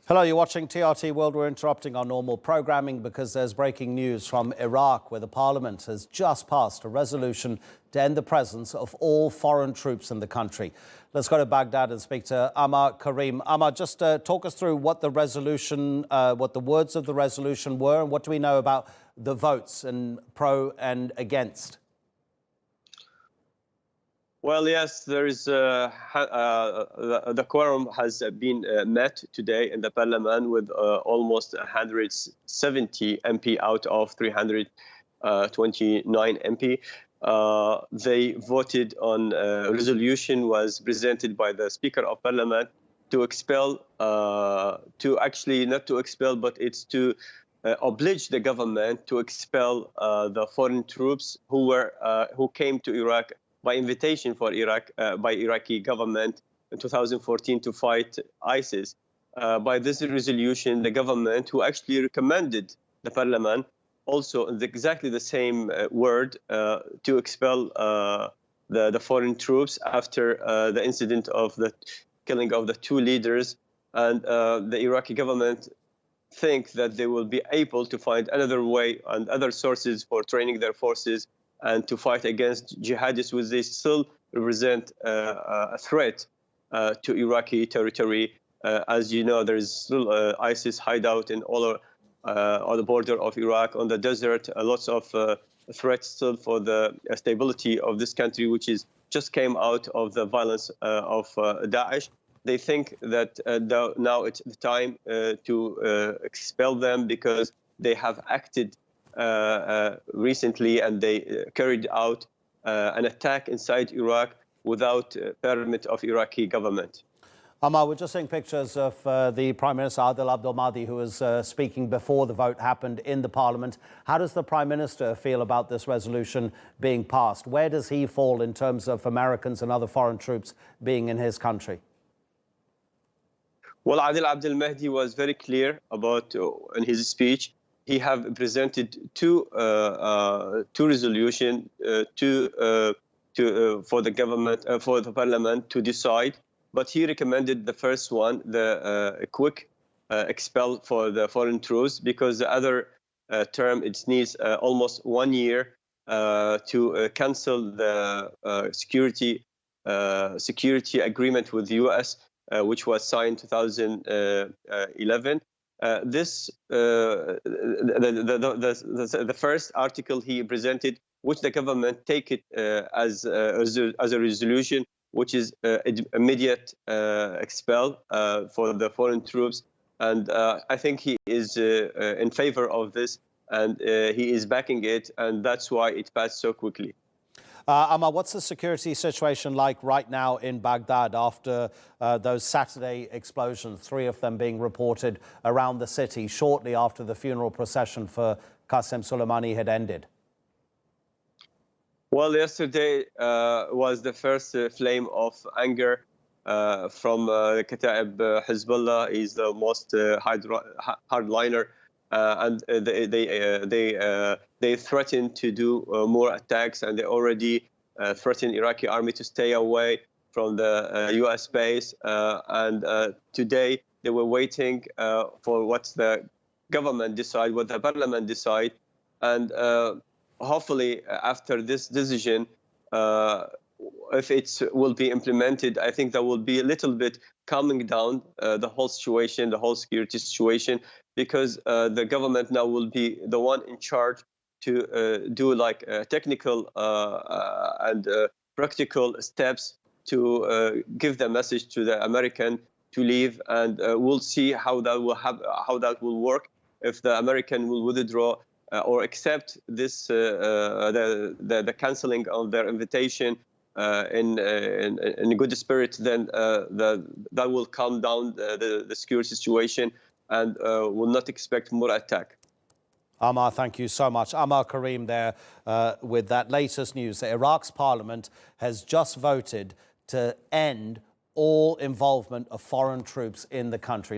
Hello, you're watching TRT World. We're interrupting our normal programming because there's breaking news from Iraq, where the parliament has just passed a resolution to end the presence of all foreign troops in the country. Let's go to Baghdad and speak to Ammar Karim. Ammar, just talk us through what the resolution, what the words of the resolution were, and what do we know about the votes and pro and against? Well, yes, there is the quorum has been met today in the parliament with almost 170 MP out of 329 MP. They voted on a resolution was presented by the Speaker of Parliament to expel, to actually not to expel, but it's to oblige the government to expel the foreign troops who came to Iraq by invitation for Iraq by Iraqi government in 2014 to fight ISIS. By this resolution, the government, who actually recommended the parliament, also in exactly the same word, to expel the foreign troops after the incident of the killing of the two leaders. And the Iraqi government think that they will be able to find another way and other sources for training their forces and to fight against jihadists, which they still represent a threat to Iraqi territory. As you know, there is still ISIS hideout in all on the border of Iraq, on the desert. Lots of threats still for the stability of this country, which is just came out of the violence of Daesh. They think that now it's the time to expel them because they have acted recently, and they carried out an attack inside Iraq without permit of Iraqi government. Ammar, we're just seeing pictures of the Prime Minister Adel Abdul Mahdi, who was speaking before the vote happened in the Parliament. How does the Prime Minister feel about this resolution being passed? Where does he fall in terms of Americans and other foreign troops being in his country? Well, Adel Abdul Mahdi was very clear about in his speech. He have presented two resolutions for the government, for the parliament to decide. But he recommended the first one, the quick expel for the foreign troops, because the other term, it needs almost 1 year to cancel the security agreement with the U.S., which was signed in 2011. The first article he presented, which the government take it as a resolution, which is immediate expel for the foreign troops. And I think he is in favor of this, and he is backing it, and that's why it passed so quickly. Ammar, what's the security situation like right now in Baghdad after those Saturday explosions, 3 of them being reported around the city shortly after the funeral procession for Qasem Soleimani had ended? Well, yesterday was the first flame of anger from Kataib Hezbollah. He's the most hardliner, and they threatened to do more attacks, and they already threatened Iraqi army to stay away from the U.S. base. And today they were waiting for what the government decide, what the parliament decide, and hopefully after this decision, if it will be implemented, I think that will be a little bit calming down the whole situation, the whole security situation, because the government now will be the one in charge to do like technical and practical steps to give the message to the American to leave, and we'll see how that will work, if the American will withdraw or accept this the canceling of their invitation in a good spirit. Then that will calm down the security situation, and will not expect more attack. Ammar, thank you so much. Ammar Karim there with that latest news. Iraq's parliament has just voted to end all involvement of foreign troops in the country.